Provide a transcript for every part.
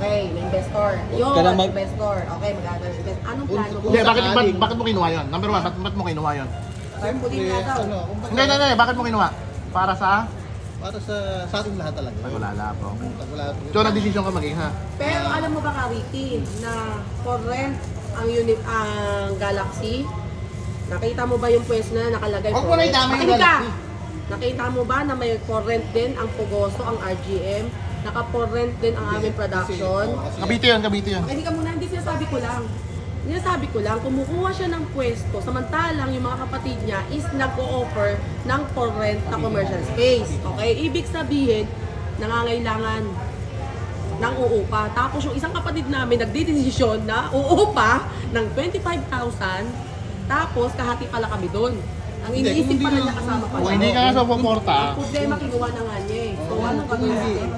Okay, may investor. Yun, investor. Okay, magkano investor. Anong plano mo? Hindi, bakit mo kinuha yun? Number 1, bakit mo kinuha yun? Tarpaulin nga daw. Hindi, bakit mo kinuha? Para sa? Para sa ating lahat talaga. Tagulala, bro. Tagulala. So, nag-desisyon ka maging, ha? Pero alam mo ba, Ricky, na for rent ang unit, ang Galaxy? Nakita mo ba yung pwesto na nakalagay Huwag mo na itama yung Galaxy. Nakita mo ba na may for rent din ang Pugoso, ang RGM? Naka-for rent din ang aming production? Kabite yun. Hindi ka muna, hindi sinasabi ko lang. Sinasabi ko lang, kumukuha siya ng pwesto, samantalang yung mga kapatid niya is nag-o-offer ng for rent na commercial space. Okay? Ibig sabihin, nangangailangan ng uupa. Tapos yung isang kapatid namin nagdidesisyon na uupa ng 25,000, tapos kahati pala kami doon. Ang iniisip pala niya kasama pala. Kung hindi ka nga sa puporta. Ang problema, kinuha na nga niya eh. So, anong gagawin natin?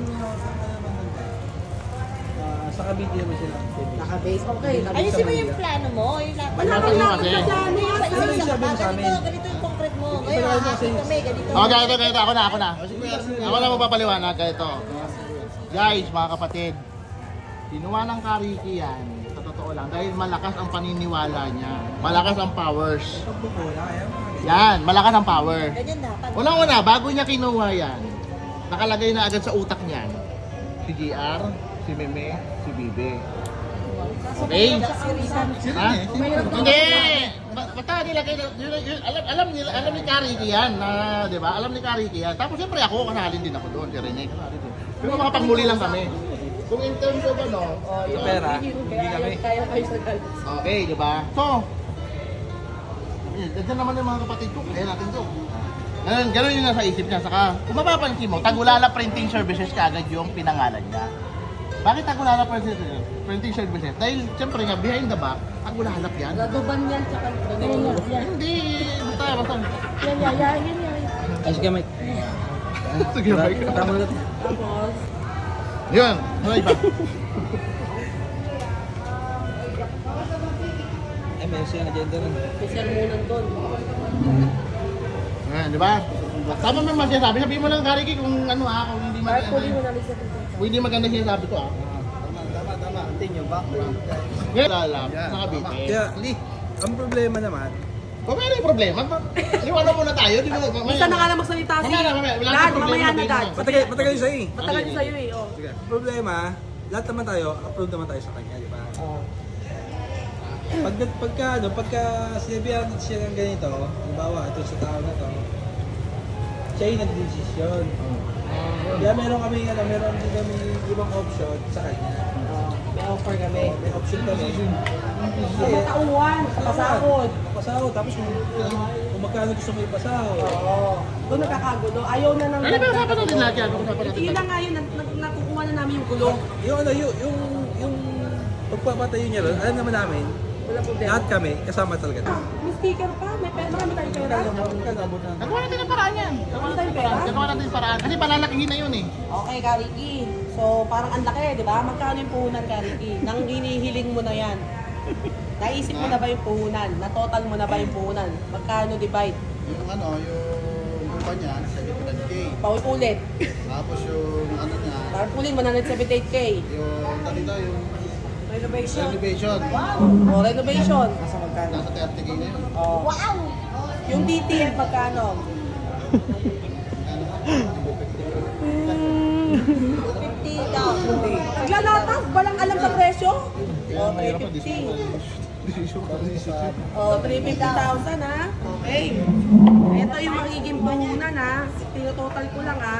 Sa Cavite naman sila. Naka-base, okay. Ayusin mo yung plano mo. Wala kang plano yan. Ganito yung concrete mo. Ngayon, kami, ganito. Oh, ganito. Ako na. Ako na magpapaliwanag. Ganito. Guys, mga kapatid. Kinuha ng Kariki yan. Sa totoo lang. Dahil malakas ang paniniwala niya. Malakas ang powers. Yan, malakas ang power. Ganyan dapat. Unang-una, bago niya kinuha yan, nakalagay na agad sa utak niyan. Si GR, si Meme, si Bibe. Okay? Ha? Hindi! Basta nilagay na, alam ni Kariki yan, na, di ba? Alam ni Kariki yan. Tapos siyempre ako, kanalin din ako doon, si Rene, kanalin din. Pero mga pangmuli lang kami. Kung in terms of ano, pera, hindi kami. Kaya kayo sa gal. okay, di ba? So, dyan naman yung mga kapatid ko, kaya natin to. Ganun yung nasa isip niya. Saka, kung mapapansin mo, Tagulala Printing Services kaagad yung pinangalan niya. Bakit Tagulala Printing Services? Dahil, siyempre nga, behind the back, Tagulalap yan. Raduban yan, tsaka ganyan yan. Hindi, basta. Yan. Ay, sige, Mike. Sige, Mike. Tama na. Tapos, Yun, ano iba? Ay, may siyang agenda rin. may sermonan doon. Di ba? Tama naman siya sabi. Sabihin mo lang, Kariki, kung ano kung hindi maganda. Tarpaulin mo na rin sa Kung hindi maganda siya sabi ko Tama. Continue, back. Ngayon, lalap, nakabite. Kaya, Lee, ang problema naman, Kung may problema, liwanag muna tayo. Di ba? Isa na nga lang magsalita si Mamaya, wala Dad, kang problema, mamaya na baby. Dad. matagal sa'yo eh. Matagal din sa'yo eh, oh. Sige. Problema, lahat naman tayo, approve naman tayo sa kanya, di ba? Pagka sinabihan siya ng ganito, halimbawa, ito sa tao na to, siya yung nag-desisyon. Kaya meron din kami ibang option sa kanya. May offer kami. May option kami. Sa matauhan, sa pasahod. Pasahod, tapos kung magkano gusto mo ipasahod. Oo. Doon nagkakagulo. Ayaw na ng... Ano ba usapan natin lahat yan? Usapan natin Yun na nga yun, nakukuha na namin yung gulo. Yung pagpapatayo niya ron, alam naman namin, Wala problema. lahat kami, kasama talaga. May sticker pa, may pera, marami tayong pera. Nagawa natin ang paraan yan. Marami tayong pera. Nagawa natin yung paraan. Kasi palalakihin na yun eh. Okay, Kariki. So, parang ang laki, di ba? Magkano yung puhunan, Kariki? Nang hinihiling mo na yan. Naisip mo na ba yung puhunan? Na-total mo na ba yung puhunan? Magkano divide? Yung yung lupa niya, 75K. Paulit-ulit. Tapos yung niya, Tarpaulin, 178K. yung talita, yung Renovation. renovation. O, renovation. Nasa 30K na yun. O. Wow! Yung DTF, magkano? 50 daw. Naglalatas, walang alam sa presyo? O, 350. O, 350,000 ha? Okay. Ito yung magiging puhunan ha. Tinototal ko lang ha.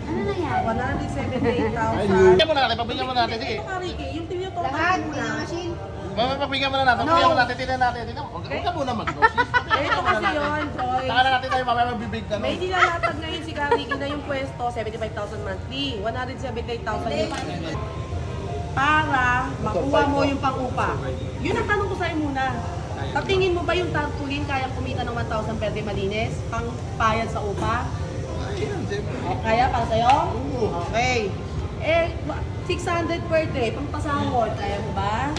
Ano na yan? 178,000. Pagbigyan muna natin, pagbigyan muna natin. Sige. Ito, Kariki, yung tinototal Lahat, ko mga lang. machine. Pagbigyan muna natin, pagbigyan muna natin, tingnan natin. Huwag ka muna mag-dosis. Ito kasi yun, Joy. Saka na natin tayo mamaya magbibig ka. May nilalatag ngayon si Kariki na yung pwesto, 75,000 monthly. 178,000 yung para makuha mo yung pang-upa. Yun ang tanong ko sa'yo muna. Tatingin mo ba yung tarpaulin kayang kumita ng 1,000 per day malinis? Pang payad sa upa? O, kaya para sa'yo? Okay. Eh, 600 per day, pang pasahod. Kaya mo ba?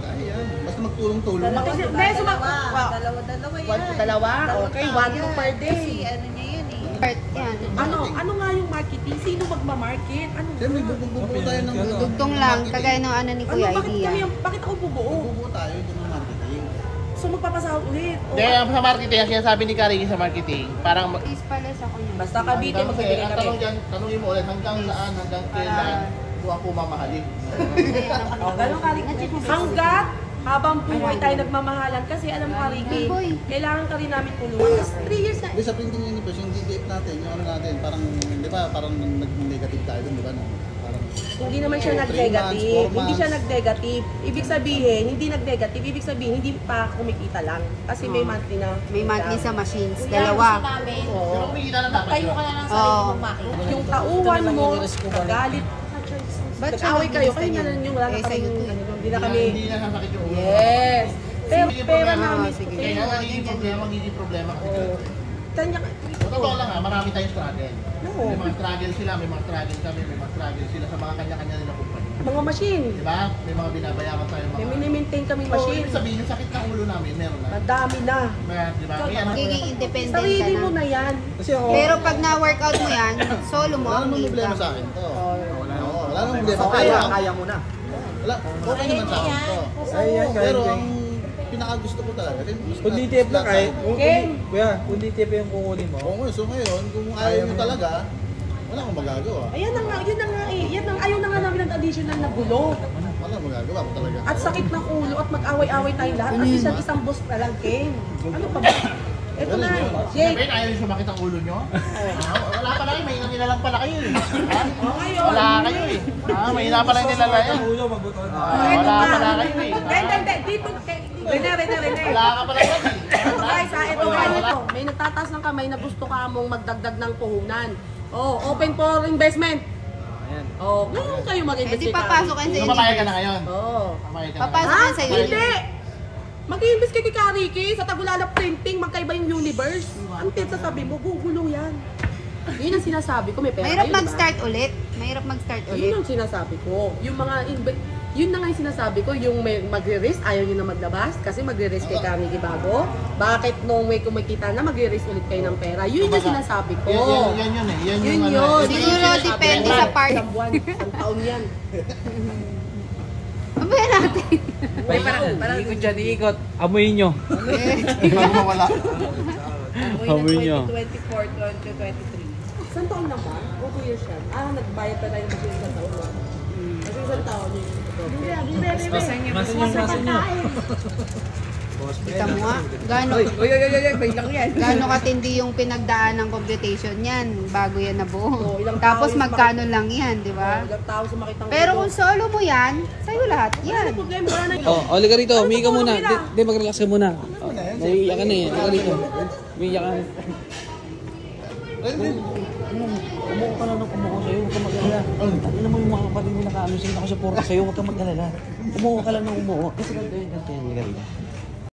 Kaya, basta magtulong-tulong. Dalawa, Kasi- diba? Beso, Dalawa. wow. Dalawa yan. Dalawa? Okay, 1 per day. Kasi ano niya yan eh. Yan. Ano nga yung marketing? Sino magma-market? Ano? Siyempre, bubuo tayo ng Dugtong lang, kagaya ng ano ni Kuya Idea. Bakit ako bubuo? bubuo tayo ng marketing. So magpapasahod ulit. Kaya sa marketing, kaya sabi ni Kariki sa marketing, parang Please pala sa kuya. Basta Cavite, magbibigay ang kami. tanong dyan, tanongin mo ulit hanggang saan, hanggang kailan kung ako mamahalin. Ganun ka rin. Hanggat habang buhay tayo nagmamahalan kasi alam mo Kariki, kailangan ka rin namin tulungan. Kasi 3 years na. Hindi, sa printing universe, yung DDF natin, yung ano natin, parang, di ba, parang nag-negative tayo dun, di ba? Parang, Hindi naman siya 3 nag-negative. months, 4 Hindi siya months. nag-negative. Ibig sabihin, hindi nag-negative. Ibig sabihin, hindi pa kumikita lang. Kasi may monthly na. May monthly sa machines, Gusto dalawa. namin, Pero kumikita na dapat tayo yun. ka na lang sa sarili mong makina. Yung tauhan mo, galit. Nag-away kayo. Kayo na lang yung wala na Eh, sa'yo kami. to eh. Hindi na kami. Hindi na sasakit yung ulo. Yes. Pero Sige, pera problema. namin. Sige. Kaya magiging problema kasi. Kanya. Sa totoo lang marami tayong struggle. Oo. May mga struggle sila, may mga struggle kami, may mga struggle sila sa mga kanya-kanya nilang kumpanya. Mga machine. Di ba? May mga binabayaran tayo mga... May mini-maintain kaming So, machine. ibig sabihin, yung sakit ng ulo namin, meron na. Madami na. Di ba? May ano. Magiging independent ka Sarili mo na. na yan. Kasi ako, Pero pag na-workout mo yan, solo mo wala ang namang problema income. sa akin to. Wala namang Oh, problema. kaya mo na. Wala, okay naman sa akin to. Ayan, kaya Pero kaya. ang pinakagusto ko talaga, Kung DTF lang kahit, Ken! kuya, kung DTF yung kukunin mo, Oo, so ngayon, kung ayaw mo talaga, wala akong magagawa. Ayan na nga, yun na nga eh. Yan ang ayaw na nga namin ng additional na gulo. Wala akong magagawa ko talaga. At sakit ng ulo at mag-away-away tayong lahat. Kasi siya isang boss na lang, Ken. Ano pa ba? Ito na, Jake. Sabihin, ayaw yung sumakit ang ulo nyo? Wala pala kayo, may nila lang pala kayo eh. Ha? Ngayon. Wala kayo eh. May ina pala yung nilala eh. ulo, mabuto na. Wala pala kayo eh. Hindi. Dito, Rene. Wala ka pala yan eh. Ito guys, ito ganito. May nagtataas ng kamay na gusto ka mong magdagdag ng puhunan. Oh, open for investment. Ayan. Oh, ngayon kayo mag-invest. Eh di papasok ka sa So, papayag ka na ngayon. Oh. Papayag ka na. Papasok Ha? ka sa Hindi! Mag-i-invest kay Kariki sa Tagulala Printing, magkaiba yung universe. Ang sasabi mo, gugulo yan. Yun ang sinasabi ko, may pera Mahirap kayo, diba? mag-start ulit. Mahirap mag-start Yun ulit. ang sinasabi ko. Yung mga, yun na nga yung sinasabi ko, yung may magre-risk, ayaw nyo na maglabas kasi magre-risk kay Kariki bago. Bakit nung may kumikita na magre-risk ulit kayo ng pera? Yun yung sinasabi ko. Yan yun eh. Yan Yun yung ano. yun. Ito yung Siguro sinasabi. depende sa part. Isang buwan, isang taon yan. Mamaya natin. Ikot dyan, ikot. Amuyin nyo. Bago mawala. Amoy nyo. 2024 to 2023. Isang taon naman? O 2 years yan? Nagbayad pa tayo ng isang taon. Kasi isang taon yun. Masan nyo. Kita mo nga. Gano'n katindi yung pinagdaan ng computation yan bago yan nabuo. ilang Tapos tao yung magkano lang yan, di ba? Ilang tao sumakit ang Pero kung solo mo yan, sa'yo lahat yan. problema, wala na Oh, oli ka rito, umihi ka muna. Ano Di, mag-relax ka muna. Oh, naiiyak ka na eh. Oli ka rito. Umiiyak ka. Umuha ka na ng umuha sa'yo, huwag kang mag-alala. Ano mo yung mga kapatid mo nakaano sa'yo, nakasuporta sa'yo, huwag kang mag-alala. Umuha ka lang ng umuha. Kasi ganito yun, ganito yun,